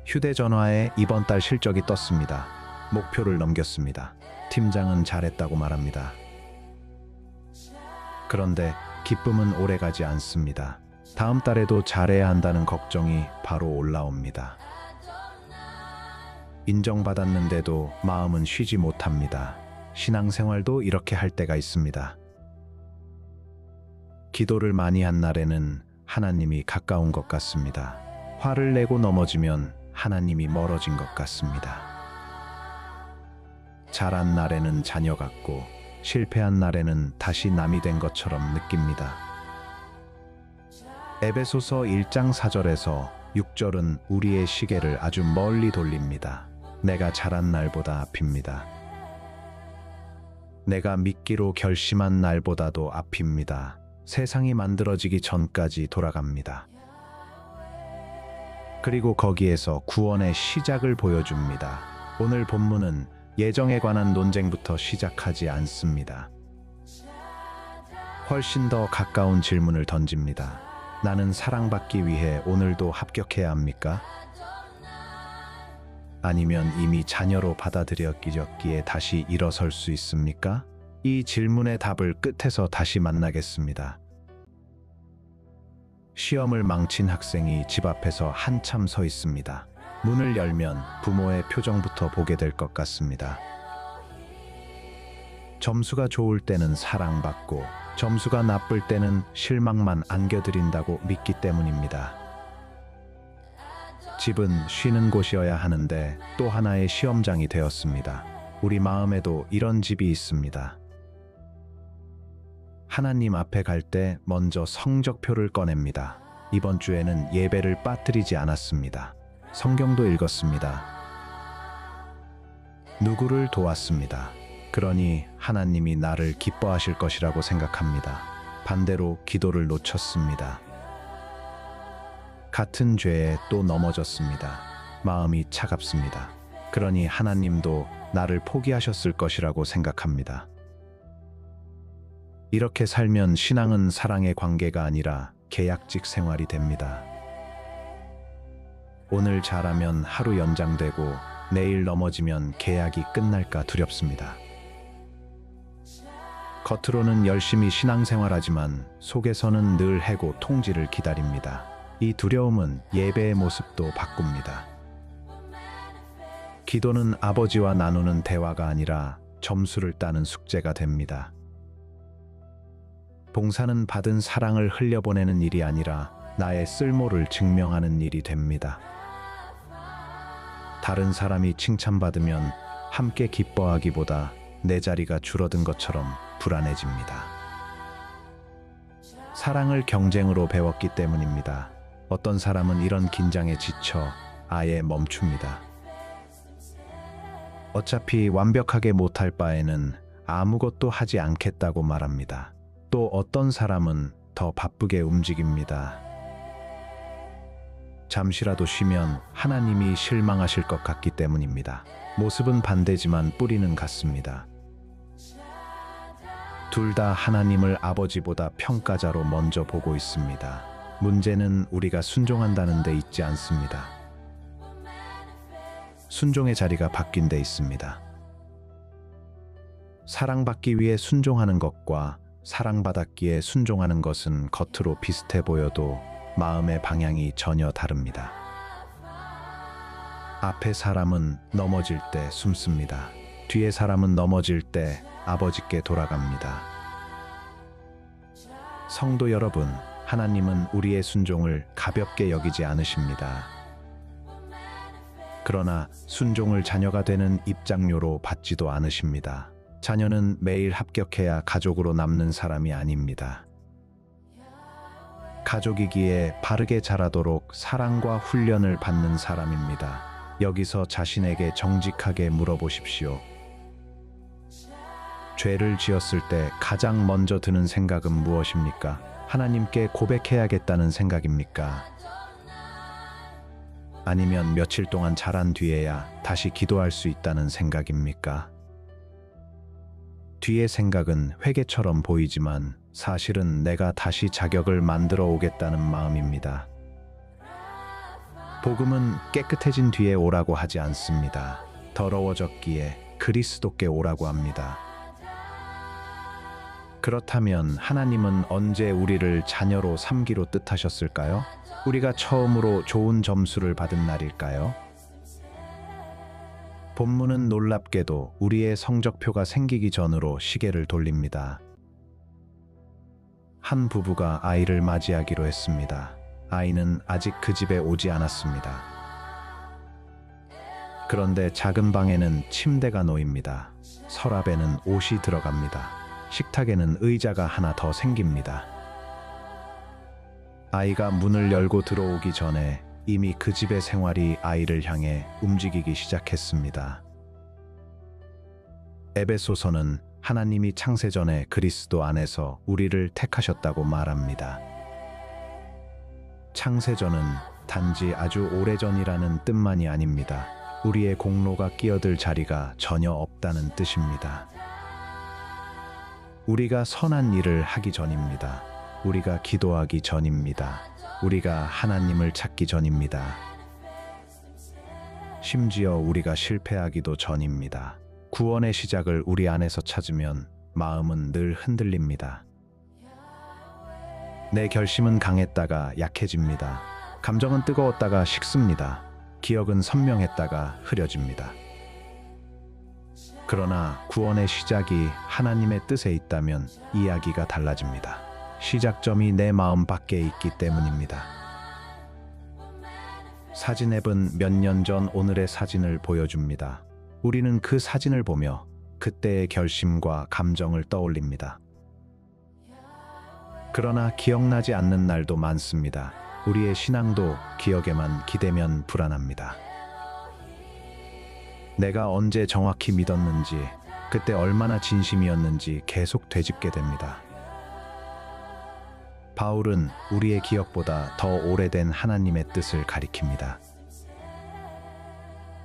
휴대전화에 이번 달 실적이 떴습니다. 목표를 넘겼습니다. 팀장은 잘했다고 말합니다. 그런데 기쁨은 오래가지 않습니다. 다음 달에도 잘해야 한다는 걱정이 바로 올라옵니다. 인정받았는데도 마음은 쉬지 못합니다. 신앙생활도 이렇게 할 때가 있습니다. 기도를 많이 한 날에는 하나님이 가까운 것 같습니다. 화를 내고 넘어지면 하나님이 멀어진 것 같습니다. 잘한 날에는 자녀 같고 실패한 날에는 다시 남이 된 것처럼 느낍니다. 에베소서 1장 4절에서 6절은 우리의 시계를 아주 멀리 돌립니다. 내가 잘한 날보다 앞입니다. 내가 믿기로 결심한 날보다도 앞입니다. 세상이 만들어지기 전까지 돌아갑니다. 그리고 거기에서 구원의 시작을 보여줍니다. 오늘 본문은 예정에 관한 논쟁부터 시작하지 않습니다. 훨씬 더 가까운 질문을 던집니다. 나는 사랑받기 위해 오늘도 합격해야 합니까? 아니면 이미 자녀로 받아들였기에 다시 일어설 수 있습니까? 이 질문의 답을 끝에서 다시 만나겠습니다. 시험을 망친 학생이 집 앞에서 한참 서 있습니다. 문을 열면 부모의 표정부터 보게 될 것 같습니다. 점수가 좋을 때는 사랑받고 점수가 나쁠 때는 실망만 안겨드린다고 믿기 때문입니다. 집은 쉬는 곳이어야 하는데 또 하나의 시험장이 되었습니다. 우리 마음에도 이런 집이 있습니다. 하나님 앞에 갈 때 먼저 성적표를 꺼냅니다. 이번 주에는 예배를 빠뜨리지 않았습니다. 성경도 읽었습니다. 누구를 도왔습니다. 그러니 하나님이 나를 기뻐하실 것이라고 생각합니다. 반대로 기도를 놓쳤습니다. 같은 죄에 또 넘어졌습니다. 마음이 차갑습니다. 그러니 하나님도 나를 포기하셨을 것이라고 생각합니다. 이렇게 살면 신앙은 사랑의 관계가 아니라 계약직 생활이 됩니다. 오늘 잘하면 하루 연장되고 내일 넘어지면 계약이 끝날까 두렵습니다. 겉으로는 열심히 신앙생활하지만 속에서는 늘 해고 통지를 기다립니다. 이 두려움은 예배의 모습도 바꿉니다. 기도는 아버지와 나누는 대화가 아니라 점수를 따는 숙제가 됩니다. 봉사는 받은 사랑을 흘려보내는 일이 아니라 나의 쓸모를 증명하는 일이 됩니다. 다른 사람이 칭찬받으면 함께 기뻐하기보다 내 자리가 줄어든 것처럼 불안해집니다. 사랑을 경쟁으로 배웠기 때문입니다. 어떤 사람은 이런 긴장에 지쳐 아예 멈춥니다. 어차피 완벽하게 못할 바에는 아무것도 하지 않겠다고 말합니다. 또 어떤 사람은 더 바쁘게 움직입니다. 잠시라도 쉬면 하나님이 실망하실 것 같기 때문입니다. 모습은 반대지만 뿌리는 같습니다. 둘 다 하나님을 아버지보다 평가자로 먼저 보고 있습니다. 문제는 우리가 순종한다는 데 있지 않습니다. 순종의 자리가 바뀐 데 있습니다. 사랑받기 위해 순종하는 것과 사랑받았기에 순종하는 것은 겉으로 비슷해 보여도 마음의 방향이 전혀 다릅니다. 앞에 사람은 넘어질 때 숨습니다. 뒤에 사람은 넘어질 때 아버지께 돌아갑니다. 성도 여러분, 하나님은 우리의 순종을 가볍게 여기지 않으십니다. 그러나 순종을 자녀가 되는 입장료로 받지도 않으십니다. 자녀는 매일 합격해야 가족으로 남는 사람이 아닙니다. 가족이기에 바르게 자라도록 사랑과 훈련을 받는 사람입니다. 여기서 자신에게 정직하게 물어보십시오. 죄를 지었을 때 가장 먼저 드는 생각은 무엇입니까? 하나님께 고백해야겠다는 생각입니까? 아니면 며칠 동안 자란 뒤에야 다시 기도할 수 있다는 생각입니까? 뒤의 생각은 회개처럼 보이지만 사실은 내가 다시 자격을 만들어 오겠다는 마음입니다. 복음은 깨끗해진 뒤에 오라고 하지 않습니다. 더러워졌기에 그리스도께 오라고 합니다. 그렇다면 하나님은 언제 우리를 자녀로 삼기로 뜻하셨을까요? 우리가 처음으로 좋은 점수를 받은 날일까요? 본문은 놀랍게도 우리의 성적표가 생기기 전으로 시계를 돌립니다. 한 부부가 아이를 맞이하기로 했습니다. 아이는 아직 그 집에 오지 않았습니다. 그런데 작은 방에는 침대가 놓입니다. 서랍에는 옷이 들어갑니다. 식탁에는 의자가 하나 더 생깁니다. 아이가 문을 열고 들어오기 전에 이미 그 집의 생활이 아이를 향해 움직이기 시작했습니다. 에베소서는 하나님이 창세전에 그리스도 안에서 우리를 택하셨다고 말합니다. 창세전은 단지 아주 오래전이라는 뜻만이 아닙니다. 우리의 공로가 끼어들 자리가 전혀 없다는 뜻입니다. 우리가 선한 일을 하기 전입니다. 우리가 기도하기 전입니다. 우리가 하나님을 찾기 전입니다. 심지어 우리가 실패하기도 전입니다. 구원의 시작을 우리 안에서 찾으면 마음은 늘 흔들립니다. 내 결심은 강했다가 약해집니다. 감정은 뜨거웠다가 식습니다. 기억은 선명했다가 흐려집니다. 그러나 구원의 시작이 하나님의 뜻에 있다면 이야기가 달라집니다. 시작점이 내 마음 밖에 있기 때문입니다. 사진 앱은 몇 년 전 오늘의 사진을 보여줍니다. 우리는 그 사진을 보며 그때의 결심과 감정을 떠올립니다. 그러나 기억나지 않는 날도 많습니다. 우리의 신앙도 기억에만 기대면 불안합니다. 내가 언제 정확히 믿었는지, 그때 얼마나 진심이었는지 계속 되짚게 됩니다. 바울은 우리의 기억보다 더 오래된 하나님의 뜻을 가리킵니다.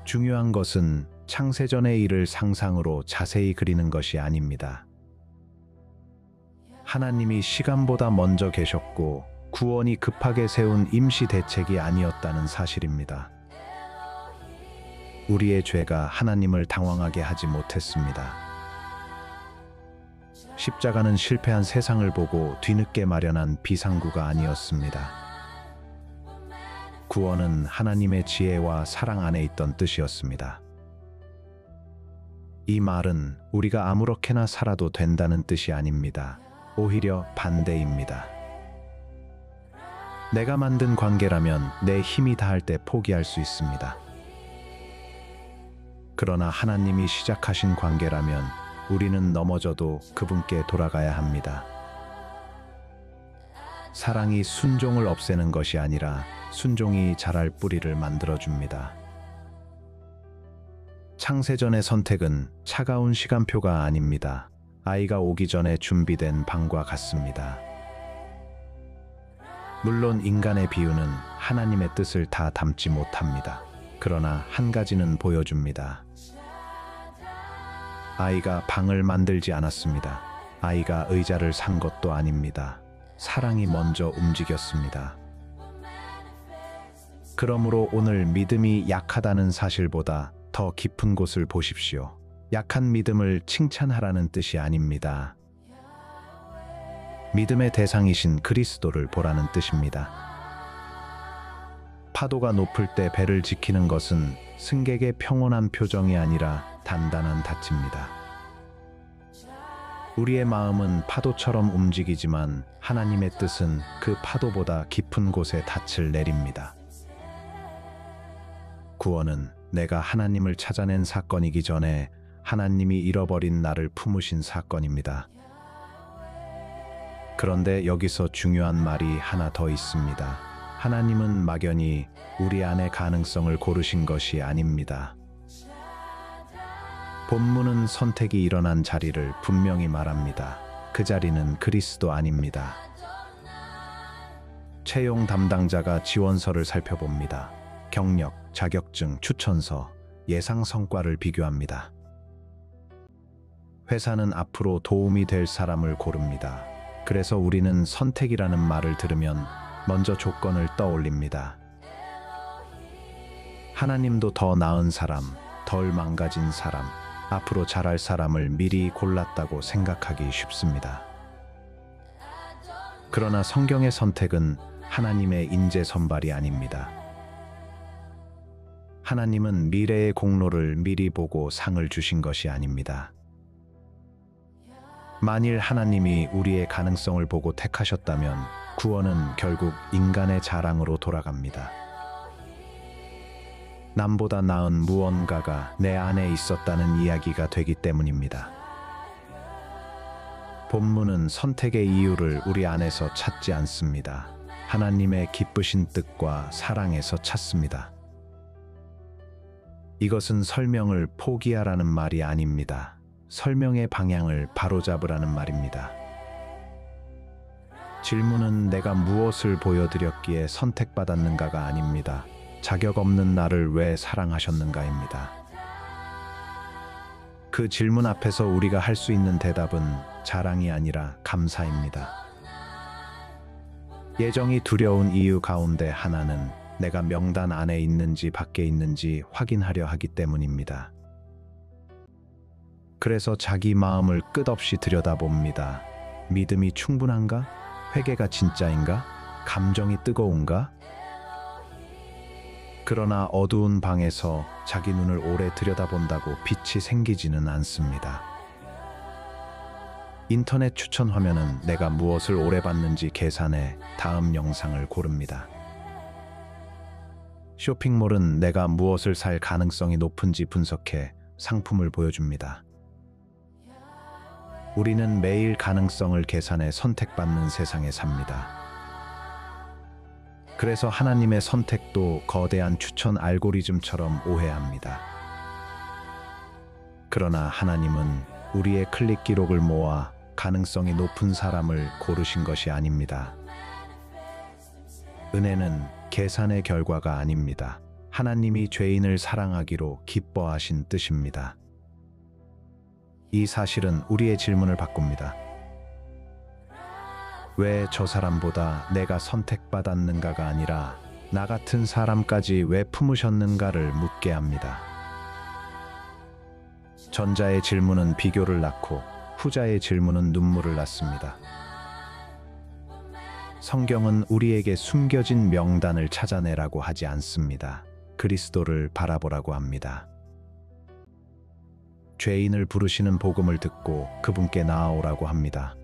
중요한 것은 창세전의 일을 상상으로 자세히 그리는 것이 아닙니다. 하나님이 시간보다 먼저 계셨고 구원이 급하게 세운 임시 대책이 아니었다는 사실입니다. 우리의 죄가 하나님을 당황하게 하지 못했습니다. 십자가는 실패한 세상을 보고 뒤늦게 마련한 비상구가 아니었습니다. 구원은 하나님의 지혜와 사랑 안에 있던 뜻이었습니다. 이 말은 우리가 아무렇게나 살아도 된다는 뜻이 아닙니다. 오히려 반대입니다. 내가 만든 관계라면 내 힘이 다할 때 포기할 수 있습니다. 그러나 하나님이 시작하신 관계라면 우리는 넘어져도 그분께 돌아가야 합니다. 사랑이 순종을 없애는 것이 아니라 순종이 자랄 뿌리를 만들어줍니다. 창세전의 선택은 차가운 시간표가 아닙니다. 아이가 오기 전에 준비된 방과 같습니다. 물론 인간의 비유는 하나님의 뜻을 다 담지 못합니다. 그러나 한 가지는 보여줍니다. 아이가 방을 만들지 않았습니다. 아이가 의자를 산 것도 아닙니다. 사랑이 먼저 움직였습니다. 그러므로 오늘 믿음이 약하다는 사실보다 더 깊은 곳을 보십시오. 약한 믿음을 칭찬하라는 뜻이 아닙니다. 믿음의 대상이신 그리스도를 보라는 뜻입니다. 파도가 높을 때 배를 지키는 것은 승객의 평온한 표정이 아니라 단단한 닻입니다. 우리의 마음은 파도처럼 움직이지만 하나님의 뜻은 그 파도보다 깊은 곳에 닻을 내립니다. 구원은 내가 하나님을 찾아낸 사건이기 전에 하나님이 잃어버린 나를 품으신 사건입니다. 그런데 여기서 중요한 말이 하나 더 있습니다. 하나님은 막연히 우리 안의 가능성을 고르신 것이 아닙니다. 본문은 선택이 일어난 자리를 분명히 말합니다. 그 자리는 그리스도 안입니다. 채용 담당자가 지원서를 살펴봅니다. 경력, 자격증, 추천서, 예상 성과를 비교합니다. 회사는 앞으로 도움이 될 사람을 고릅니다. 그래서 우리는 선택이라는 말을 들으면 먼저 조건을 떠올립니다. 하나님도 더 나은 사람, 덜 망가진 사람, 앞으로 잘할 사람을 미리 골랐다고 생각하기 쉽습니다. 그러나 성경의 선택은 하나님의 인재 선발이 아닙니다. 하나님은 미래의 공로를 미리 보고 상을 주신 것이 아닙니다. 만일 하나님이 우리의 가능성을 보고 택하셨다면 구원은 결국 인간의 자랑으로 돌아갑니다. 남보다 나은 무언가가 내 안에 있었다는 이야기가 되기 때문입니다. 본문은 선택의 이유를 우리 안에서 찾지 않습니다. 하나님의 기쁘신 뜻과 사랑에서 찾습니다. 이것은 설명을 포기하라는 말이 아닙니다. 설명의 방향을 바로잡으라는 말입니다. 질문은 내가 무엇을 보여드렸기에 선택받았는가가 아닙니다. 자격 없는 나를 왜 사랑하셨는가입니다. 그 질문 앞에서 우리가 할 수 있는 대답은 자랑이 아니라 감사입니다. 예정이 두려운 이유 가운데 하나는 내가 명단 안에 있는지 밖에 있는지 확인하려 하기 때문입니다. 그래서 자기 마음을 끝없이 들여다봅니다. 믿음이 충분한가? 회개가 진짜인가? 감정이 뜨거운가? 그러나 어두운 방에서 자기 눈을 오래 들여다본다고 빛이 생기지는 않습니다. 인터넷 추천 화면은 내가 무엇을 오래 봤는지 계산해 다음 영상을 고릅니다. 쇼핑몰은 내가 무엇을 살 가능성이 높은지 분석해 상품을 보여줍니다. 우리는 매일 가능성을 계산해 선택받는 세상에 삽니다. 그래서 하나님의 선택도 거대한 추천 알고리즘처럼 오해합니다. 그러나 하나님은 우리의 클릭 기록을 모아 가능성이 높은 사람을 고르신 것이 아닙니다. 은혜는 계산의 결과가 아닙니다. 하나님이 죄인을 사랑하기로 기뻐하신 뜻입니다. 이 사실은 우리의 질문을 바꿉니다. 왜 저 사람보다 내가 선택받았는가가 아니라 나 같은 사람까지 왜 품으셨는가를 묻게 합니다. 전자의 질문은 비교를 낳고 후자의 질문은 눈물을 낳습니다. 성경은 우리에게 숨겨진 명단을 찾아내라고 하지 않습니다. 그리스도를 바라보라고 합니다. 죄인을 부르시는 복음을 듣고 그분께 나아오라고 합니다.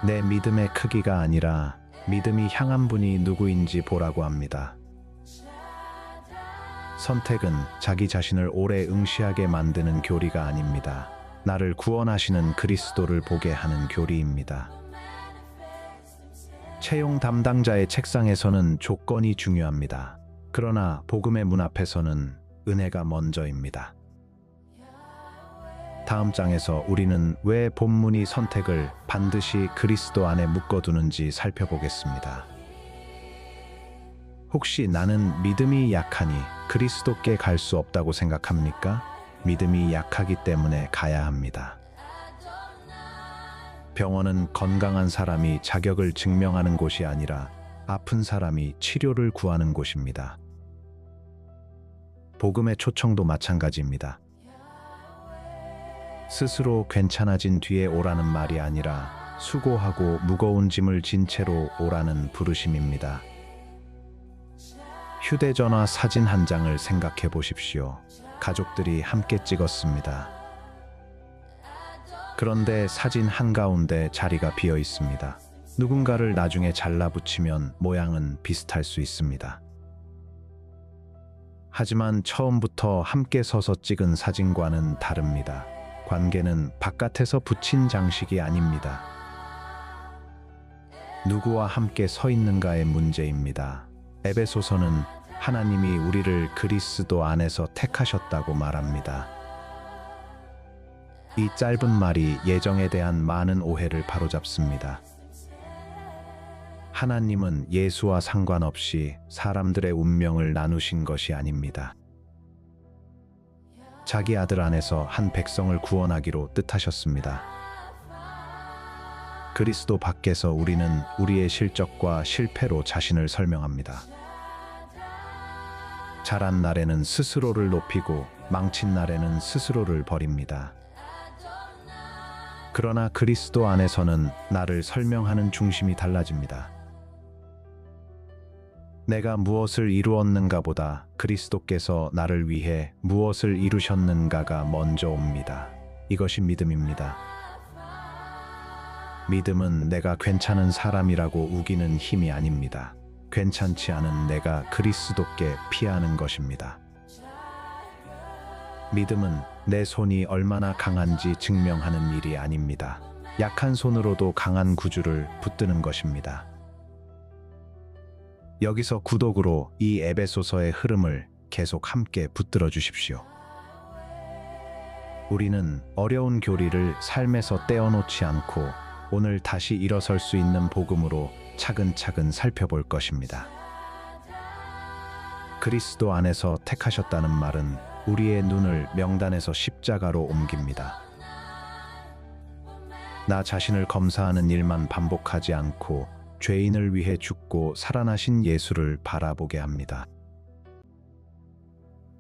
내 믿음의 크기가 아니라 믿음이 향한 분이 누구인지 보라고 합니다. 선택은 자기 자신을 오래 응시하게 만드는 교리가 아닙니다. 나를 구원하시는 그리스도를 보게 하는 교리입니다. 채용 담당자의 책상에서는 조건이 중요합니다. 그러나 복음의 문 앞에서는 은혜가 먼저입니다. 다음 장에서 우리는 왜 본문이 선택을 반드시 그리스도 안에 묶어두는지 살펴보겠습니다. 혹시 나는 믿음이 약하니 그리스도께 갈 수 없다고 생각합니까? 믿음이 약하기 때문에 가야 합니다. 병원은 건강한 사람이 자격을 증명하는 곳이 아니라 아픈 사람이 치료를 구하는 곳입니다. 복음의 초청도 마찬가지입니다. 스스로 괜찮아진 뒤에 오라는 말이 아니라 수고하고 무거운 짐을 진 채로 오라는 부르심입니다. 휴대전화 사진 한 장을 생각해 보십시오. 가족들이 함께 찍었습니다. 그런데 사진 한가운데 자리가 비어 있습니다. 누군가를 나중에 잘라 붙이면 모양은 비슷할 수 있습니다. 하지만 처음부터 함께 서서 찍은 사진과는 다릅니다. 관계는 바깥에서 붙인 장식이 아닙니다. 누구와 함께 서 있는가의 문제입니다. 에베소서는 하나님이 우리를 그리스도 안에서 택하셨다고 말합니다. 이 짧은 말이 예정에 대한 많은 오해를 바로잡습니다. 하나님은 예수와 상관없이 사람들의 운명을 나누신 것이 아닙니다. 자기 아들 안에서 한 백성을 구원하기로 뜻하셨습니다. 그리스도 밖에서 우리는 우리의 실적과 실패로 자신을 설명합니다. 잘한 날에는 스스로를 높이고 망친 날에는 스스로를 버립니다. 그러나 그리스도 안에서는 나를 설명하는 중심이 달라집니다. 내가 무엇을 이루었는가 보다 그리스도께서 나를 위해 무엇을 이루셨는가가 먼저 옵니다. 이것이 믿음입니다. 믿음은 내가 괜찮은 사람이라고 우기는 힘이 아닙니다. 괜찮지 않은 내가 그리스도께 피하는 것입니다. 믿음은 내 손이 얼마나 강한지 증명하는 일이 아닙니다. 약한 손으로도 강한 구주를 붙드는 것입니다. 여기서 구독으로 이 에베소서의 흐름을 계속 함께 붙들어 주십시오. 우리는 어려운 교리를 삶에서 떼어놓지 않고 오늘 다시 일어설 수 있는 복음으로 차근차근 살펴볼 것입니다. 그리스도 안에서 택하셨다는 말은 우리의 눈을 명단에서 십자가로 옮깁니다. 나 자신을 검사하는 일만 반복하지 않고 죄인을 위해 죽고 살아나신 예수를 바라보게 합니다.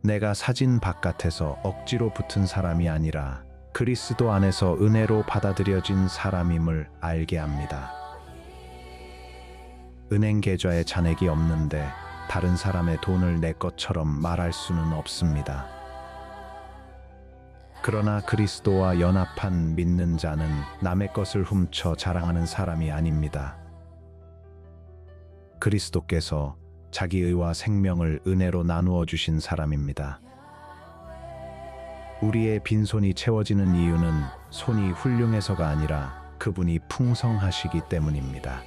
내가 사진 바깥에서 억지로 붙은 사람이 아니라 그리스도 안에서 은혜로 받아들여진 사람임을 알게 합니다. 은행 계좌에 잔액이 없는데 다른 사람의 돈을 내 것처럼 말할 수는 없습니다. 그러나 그리스도와 연합한 믿는 자는 남의 것을 훔쳐 자랑하는 사람이 아닙니다. 그리스도께서 자기 의와 생명을 은혜로 나누어 주신 사람입니다. 우리의 빈손이 채워지는 이유는 손이 훌륭해서가 아니라 그분이 풍성하시기 때문입니다.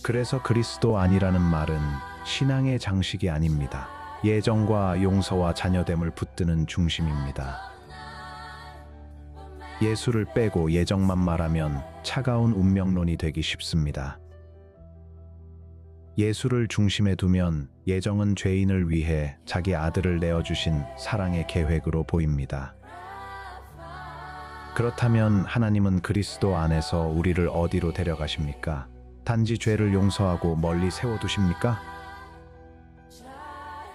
그래서 그리스도 아니라는 말은 신앙의 장식이 아닙니다. 예정과 용서와 자녀됨을 붙드는 중심입니다. 예수를 빼고 예정만 말하면 차가운 운명론이 되기 쉽습니다. 예수를 중심에 두면 예정은 죄인을 위해 자기 아들을 내어주신 사랑의 계획으로 보입니다. 그렇다면 하나님은 그리스도 안에서 우리를 어디로 데려가십니까? 단지 죄를 용서하고 멀리 세워두십니까?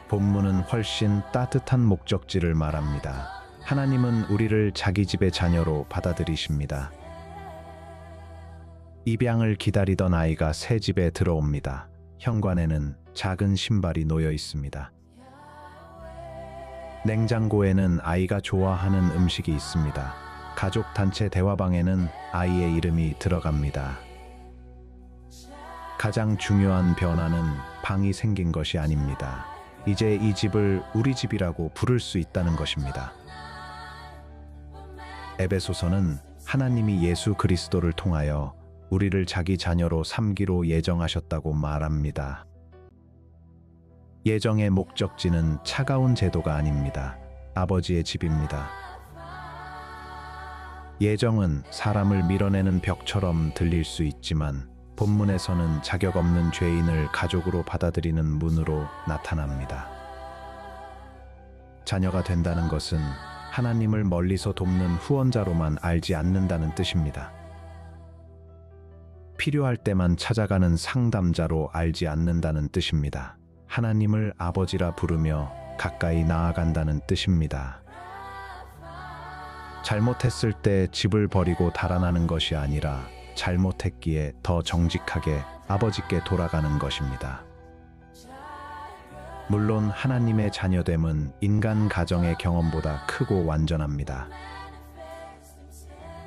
본문은 훨씬 따뜻한 목적지를 말합니다. 하나님은 우리를 자기 집의 자녀로 받아들이십니다. 입양을 기다리던 아이가 새 집에 들어옵니다. 현관에는 작은 신발이 놓여 있습니다. 냉장고에는 아이가 좋아하는 음식이 있습니다. 가족 단체 대화방에는 아이의 이름이 들어갑니다. 가장 중요한 변화는 방이 생긴 것이 아닙니다. 이제 이 집을 우리 집이라고 부를 수 있다는 것입니다. 에베소서는 하나님이 예수 그리스도를 통하여 우리를 자기 자녀로 삼기로 예정하셨다고 말합니다. 예정의 목적지는 차가운 제도가 아닙니다. 아버지의 집입니다. 예정은 사람을 밀어내는 벽처럼 들릴 수 있지만 본문에서는 자격 없는 죄인을 가족으로 받아들이는 문으로 나타납니다. 자녀가 된다는 것은 하나님을 멀리서 돕는 후원자로만 알지 않는다는 뜻입니다. 필요할 때만 찾아가는 상담자로 알지 않는다는 뜻입니다. 하나님을 아버지라 부르며 가까이 나아간다는 뜻입니다. 잘못했을 때 집을 버리고 달아나는 것이 아니라 잘못했기에 더 정직하게 아버지께 돌아가는 것입니다. 물론 하나님의 자녀됨은 인간 가정의 경험보다 크고 완전합니다.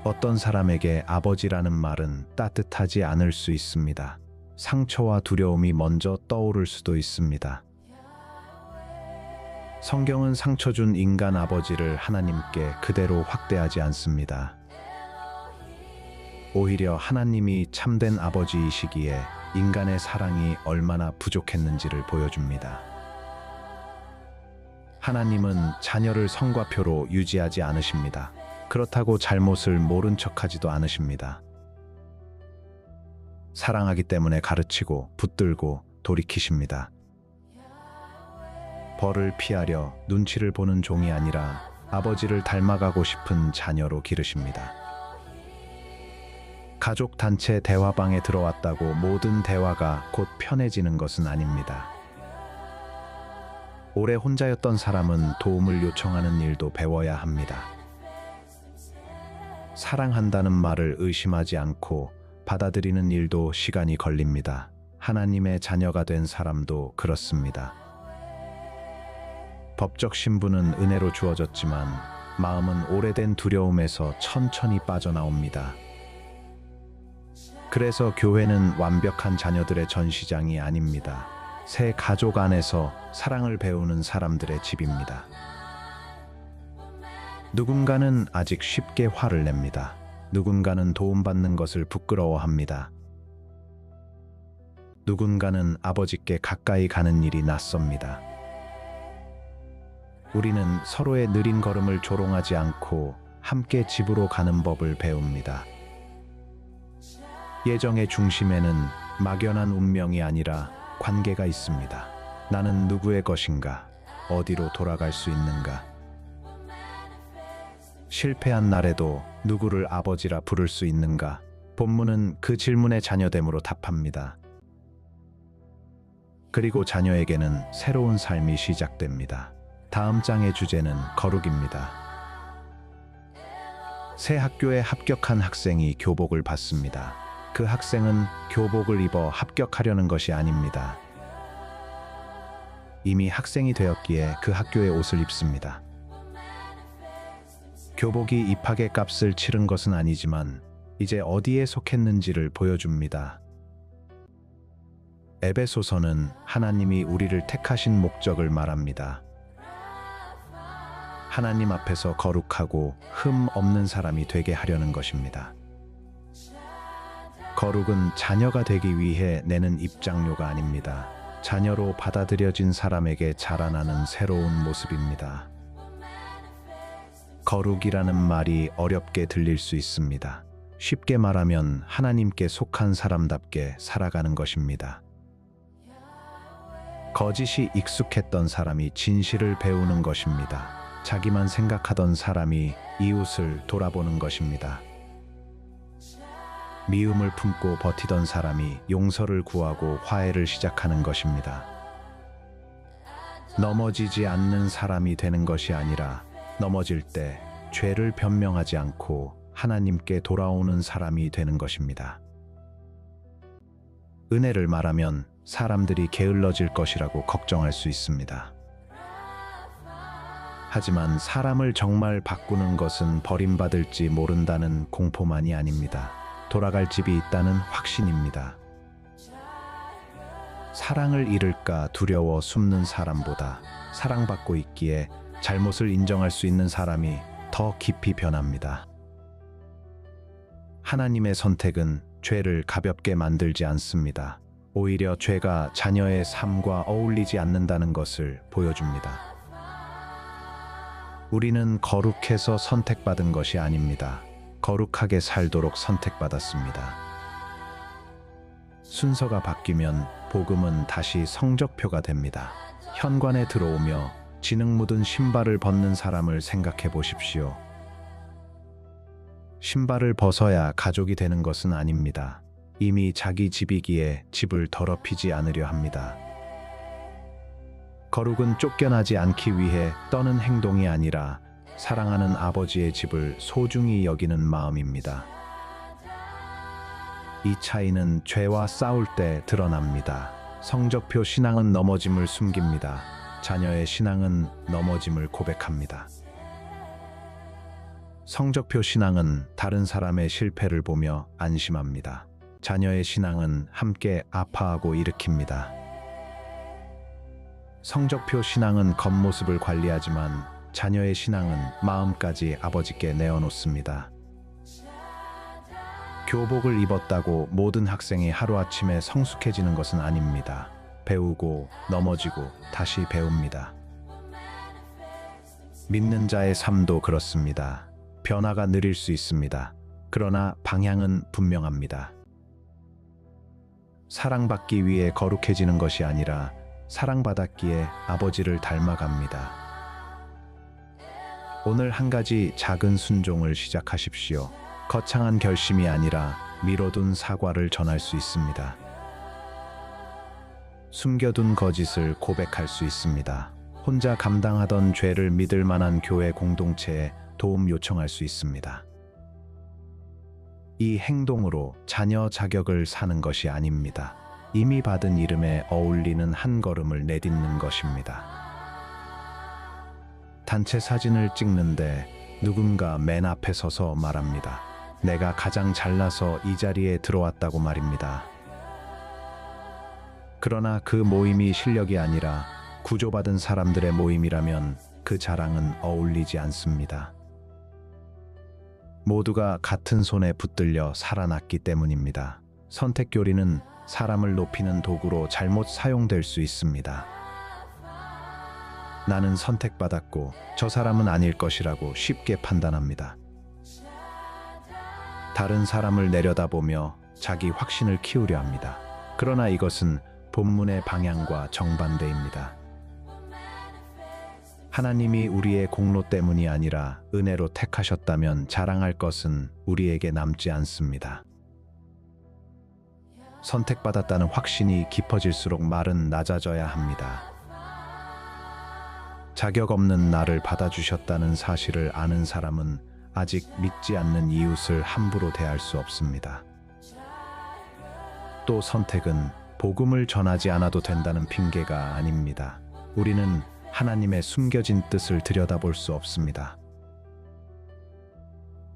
어떤 사람에게 아버지라는 말은 따뜻하지 않을 수 있습니다. 상처와 두려움이 먼저 떠오를 수도 있습니다. 성경은 상처 준 인간 아버지를 하나님께 그대로 확대하지 않습니다. 오히려 하나님이 참된 아버지이시기에 인간의 사랑이 얼마나 부족했는지를 보여줍니다. 하나님은 자녀를 성과표로 유지하지 않으십니다. 그렇다고 잘못을 모른 척하지도 않으십니다. 사랑하기 때문에 가르치고 붙들고 돌이키십니다. 벌을 피하려 눈치를 보는 종이 아니라 아버지를 닮아가고 싶은 자녀로 기르십니다. 가족 단체 대화방에 들어왔다고 모든 대화가 곧 편해지는 것은 아닙니다. 오래 혼자였던 사람은 도움을 요청하는 일도 배워야 합니다. 사랑한다는 말을 의심하지 않고 받아들이는 일도 시간이 걸립니다. 하나님의 자녀가 된 사람도 그렇습니다. 법적 신분은 은혜로 주어졌지만 마음은 오래된 두려움에서 천천히 빠져나옵니다. 그래서 교회는 완벽한 자녀들의 전시장이 아닙니다. 새 가족 안에서 사랑을 배우는 사람들의 집입니다. 누군가는 아직 쉽게 화를 냅니다. 누군가는 도움받는 것을 부끄러워합니다. 누군가는 아버지께 가까이 가는 일이 낯섭니다. 우리는 서로의 느린 걸음을 조롱하지 않고 함께 집으로 가는 법을 배웁니다. 예정의 중심에는 막연한 운명이 아니라 관계가 있습니다. 나는 누구의 것인가? 어디로 돌아갈 수 있는가? 실패한 날에도 누구를 아버지라 부를 수 있는가? 본문은 그 질문에 자녀됨으로 답합니다. 그리고 자녀에게는 새로운 삶이 시작됩니다. 다음 장의 주제는 거룩입니다. 새 학교에 합격한 학생이 교복을 받습니다. 그 학생은 교복을 입어 합격하려는 것이 아닙니다. 이미 학생이 되었기에 그 학교의 옷을 입습니다. 교복이 입학의 값을 치른 것은 아니지만 이제 어디에 속했는지를 보여줍니다. 에베소서는 하나님이 우리를 택하신 목적을 말합니다. 하나님 앞에서 거룩하고 흠 없는 사람이 되게 하려는 것입니다. 거룩은 자녀가 되기 위해 내는 입장료가 아닙니다. 자녀로 받아들여진 사람에게 자라나는 새로운 모습입니다. 거룩이라는 말이 어렵게 들릴 수 있습니다. 쉽게 말하면 하나님께 속한 사람답게 살아가는 것입니다. 거짓이 익숙했던 사람이 진실을 배우는 것입니다. 자기만 생각하던 사람이 이웃을 돌아보는 것입니다. 미움을 품고 버티던 사람이 용서를 구하고 화해를 시작하는 것입니다. 넘어지지 않는 사람이 되는 것이 아니라 넘어질 때 죄를 변명하지 않고 하나님께 돌아오는 사람이 되는 것입니다. 은혜를 말하면 사람들이 게을러질 것이라고 걱정할 수 있습니다. 하지만 사람을 정말 바꾸는 것은 버림받을지 모른다는 공포만이 아닙니다. 돌아갈 집이 있다는 확신입니다. 사랑을 잃을까 두려워 숨는 사람보다 사랑받고 있기에 잘못을 인정할 수 있는 사람이 더 깊이 변합니다. 하나님의 선택은 죄를 가볍게 만들지 않습니다. 오히려 죄가 자녀의 삶과 어울리지 않는다는 것을 보여줍니다. 우리는 거룩해서 선택받은 것이 아닙니다. 거룩하게 살도록 선택받았습니다. 순서가 바뀌면 복음은 다시 성적표가 됩니다. 현관에 들어오며 진흙 묻은 신발을 벗는 사람을 생각해 보십시오. 신발을 벗어야 가족이 되는 것은 아닙니다. 이미 자기 집이기에 집을 더럽히지 않으려 합니다. 거룩은 쫓겨나지 않기 위해 떠는 행동이 아니라 사랑하는 아버지의 집을 소중히 여기는 마음입니다. 이 차이는 죄와 싸울 때 드러납니다. 성적표 신앙은 넘어짐을 숨깁니다. 자녀의 신앙은 넘어짐을 고백합니다. 성적표 신앙은 다른 사람의 실패를 보며 안심합니다. 자녀의 신앙은 함께 아파하고 일으킵니다. 성적표 신앙은 겉모습을 관리하지만 자녀의 신앙은 마음까지 아버지께 내어놓습니다. 교복을 입었다고 모든 학생이 하루아침에 성숙해지는 것은 아닙니다. 배우고 넘어지고 다시 배웁니다. 믿는 자의 삶도 그렇습니다. 변화가 느릴 수 있습니다. 그러나 방향은 분명합니다. 사랑받기 위해 거룩해지는 것이 아니라 사랑받았기에 아버지를 닮아갑니다. 오늘 한 가지 작은 순종을 시작하십시오. 거창한 결심이 아니라 미뤄둔 사과를 전할 수 있습니다. 숨겨둔 거짓을 고백할 수 있습니다. 혼자 감당하던 죄를 믿을 만한 교회 공동체에 도움 요청할 수 있습니다. 이 행동으로 자녀 자격을 사는 것이 아닙니다. 이미 받은 이름에 어울리는 한 걸음을 내딛는 것입니다. 단체 사진을 찍는데 누군가 맨 앞에 서서 말합니다. 내가 가장 잘나서 이 자리에 들어왔다고 말입니다. 그러나 그 모임이 실력이 아니라 구조받은 사람들의 모임이라면 그 자랑은 어울리지 않습니다. 모두가 같은 손에 붙들려 살아났기 때문입니다. 선택교리는 사람을 높이는 도구로 잘못 사용될 수 있습니다. 나는 선택받았고 저 사람은 아닐 것이라고 쉽게 판단합니다. 다른 사람을 내려다보며 자기 확신을 키우려 합니다. 그러나 이것은 본문의 방향과 정반대입니다. 하나님이 우리의 공로 때문이 아니라 은혜로 택하셨다면 자랑할 것은 우리에게 남지 않습니다. 선택받았다는 확신이 깊어질수록 말은 낮아져야 합니다. 자격 없는 나를 받아주셨다는 사실을 아는 사람은 아직 믿지 않는 이웃을 함부로 대할 수 없습니다. 또 선택은 복음을 전하지 않아도 된다는 핑계가 아닙니다. 우리는 하나님의 숨겨진 뜻을 들여다볼 수 없습니다.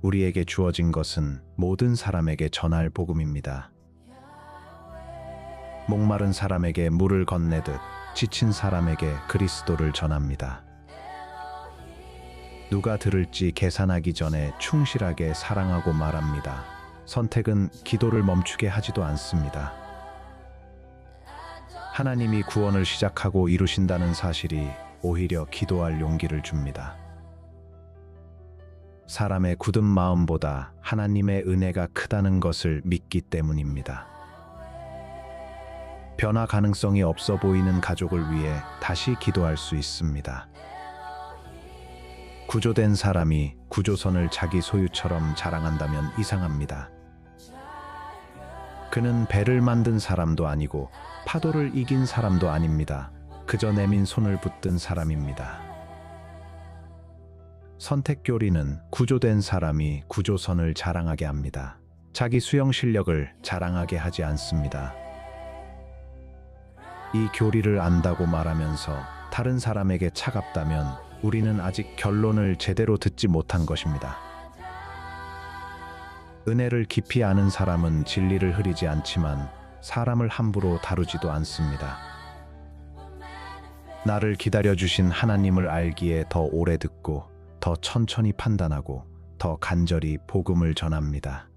우리에게 주어진 것은 모든 사람에게 전할 복음입니다. 목마른 사람에게 물을 건네듯 지친 사람에게 그리스도를 전합니다. 누가 들을지 계산하기 전에 충실하게 사랑하고 말합니다. 선택은 기도를 멈추게 하지도 않습니다. 하나님이 구원을 시작하고 이루신다는 사실이 오히려 기도할 용기를 줍니다. 사람의 굳은 마음보다 하나님의 은혜가 크다는 것을 믿기 때문입니다. 변화 가능성이 없어 보이는 가족을 위해 다시 기도할 수 있습니다. 구조된 사람이 구조선을 자기 소유처럼 자랑한다면 이상합니다. 그는 배를 만든 사람도 아니고 파도를 이긴 사람도 아닙니다. 그저 내민 손을 붙든 사람입니다. 선택교리는 구조된 사람이 구조선을 자랑하게 합니다. 자기 수영 실력을 자랑하게 하지 않습니다. 이 교리를 안다고 말하면서 다른 사람에게 차갑다면 우리는 아직 결론을 제대로 듣지 못한 것입니다. 은혜를 깊이 아는 사람은 진리를 흐리지 않지만 사람을 함부로 다루지도 않습니다. 나를 기다려주신 하나님을 알기에 더 오래 듣고 더 천천히 판단하고 더 간절히 복음을 전합니다.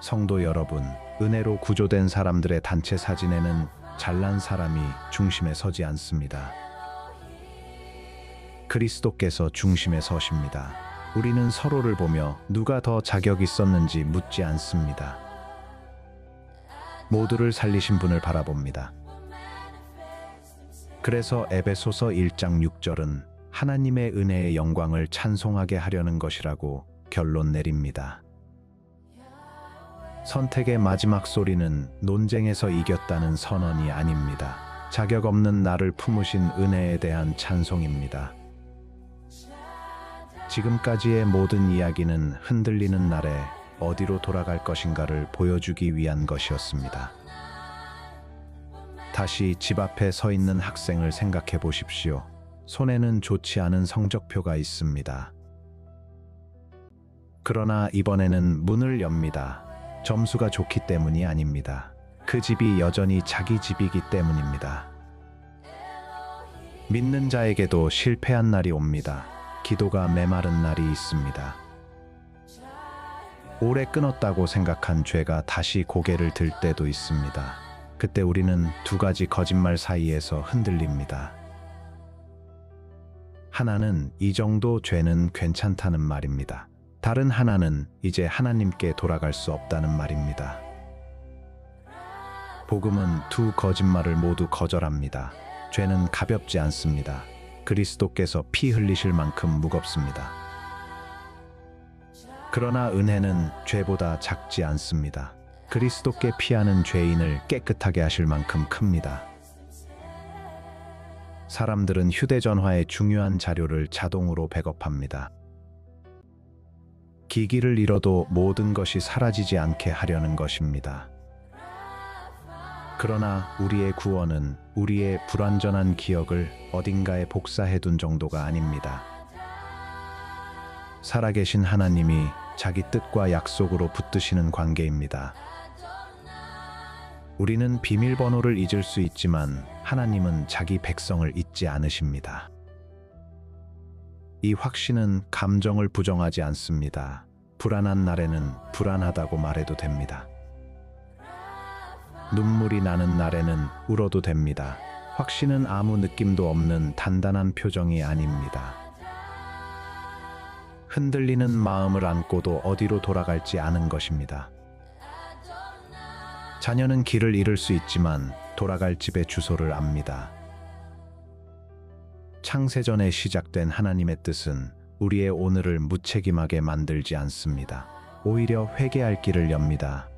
성도 여러분, 은혜로 구조된 사람들의 단체 사진에는 잘난 사람이 중심에 서지 않습니다. 그리스도께서 중심에 서십니다. 우리는 서로를 보며 누가 더 자격 있었는지 묻지 않습니다. 모두를 살리신 분을 바라봅니다. 그래서 에베소서 1장 6절은 하나님의 은혜의 영광을 찬송하게 하려는 것이라고 결론 내립니다. 선택의 마지막 소리는 논쟁에서 이겼다는 선언이 아닙니다. 자격 없는 나를 품으신 은혜에 대한 찬송입니다. 지금까지의 모든 이야기는 흔들리는 날에 어디로 돌아갈 것인가를 보여주기 위한 것이었습니다. 다시 집 앞에 서 있는 학생을 생각해 보십시오. 손에는 좋지 않은 성적표가 있습니다. 그러나 이번에는 문을 엽니다. 점수가 좋기 때문이 아닙니다. 그 집이 여전히 자기 집이기 때문입니다. 믿는 자에게도 실패한 날이 옵니다. 기도가 메마른 날이 있습니다. 오래 끊었다고 생각한 죄가 다시 고개를 들 때도 있습니다. 그때 우리는 두 가지 거짓말 사이에서 흔들립니다. 하나는 이 정도 죄는 괜찮다는 말입니다. 다른 하나는 이제 하나님께 돌아갈 수 없다는 말입니다. 복음은 두 거짓말을 모두 거절합니다. 죄는 가볍지 않습니다. 그리스도께서 피 흘리실 만큼 무겁습니다. 그러나 은혜는 죄보다 작지 않습니다. 그리스도께 피하는 죄인을 깨끗하게 하실 만큼 큽니다. 사람들은 휴대전화의 중요한 자료를 자동으로 백업합니다. 기기를 잃어도 모든 것이 사라지지 않게 하려는 것입니다. 그러나 우리의 구원은 우리의 불완전한 기억을 어딘가에 복사해둔 정도가 아닙니다. 살아계신 하나님이 자기 뜻과 약속으로 붙드시는 관계입니다. 우리는 비밀번호를 잊을 수 있지만 하나님은 자기 백성을 잊지 않으십니다. 이 확신은 감정을 부정하지 않습니다. 불안한 날에는 불안하다고 말해도 됩니다. 눈물이 나는 날에는 울어도 됩니다. 확신은 아무 느낌도 없는 단단한 표정이 아닙니다. 흔들리는 마음을 안고도 어디로 돌아갈지 아는 것입니다. 자녀는 길을 잃을 수 있지만 돌아갈 집의 주소를 압니다. 창세전에 시작된 하나님의 뜻은 우리의 오늘을 무책임하게 만들지 않습니다. 오히려 회개할 길을 엽니다.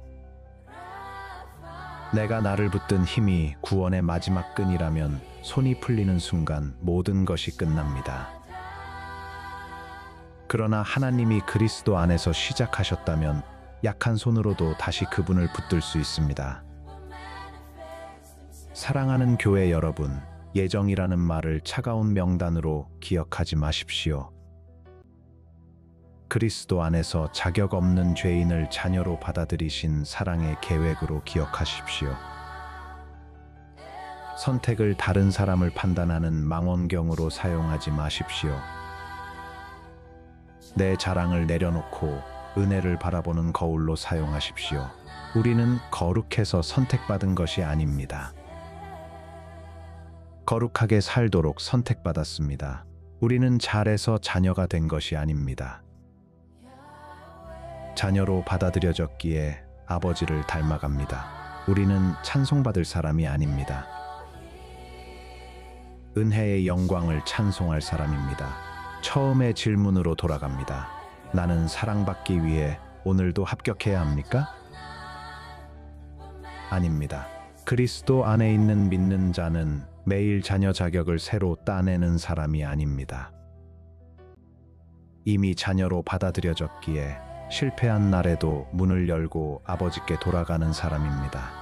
내가 나를 붙든 힘이 구원의 마지막 끈이라면 손이 풀리는 순간 모든 것이 끝납니다. 그러나 하나님이 그리스도 안에서 시작하셨다면 약한 손으로도 다시 그분을 붙들 수 있습니다. 사랑하는 교회 여러분, 예정이라는 말을 차가운 명단으로 기억하지 마십시오. 그리스도 안에서 자격 없는 죄인을 자녀로 받아들이신 사랑의 계획으로 기억하십시오. 선택을 다른 사람을 판단하는 망원경으로 사용하지 마십시오. 내 자랑을 내려놓고 은혜를 바라보는 거울로 사용하십시오. 우리는 거룩해서 선택받은 것이 아닙니다. 거룩하게 살도록 선택받았습니다. 우리는 잘해서 자녀가 된 것이 아닙니다. 자녀로 받아들여졌기에 아버지를 닮아갑니다. 우리는 찬송받을 사람이 아닙니다. 은혜의 영광을 찬송할 사람입니다. 처음의 질문으로 돌아갑니다. 나는 사랑받기 위해 오늘도 합격해야 합니까? 아닙니다. 그리스도 안에 있는 믿는 자는 매일 자녀 자격을 새로 따내는 사람이 아닙니다. 이미 자녀로 받아들여졌기에 실패한 날에도 문을 열고 아버지께 돌아가는 사람입니다.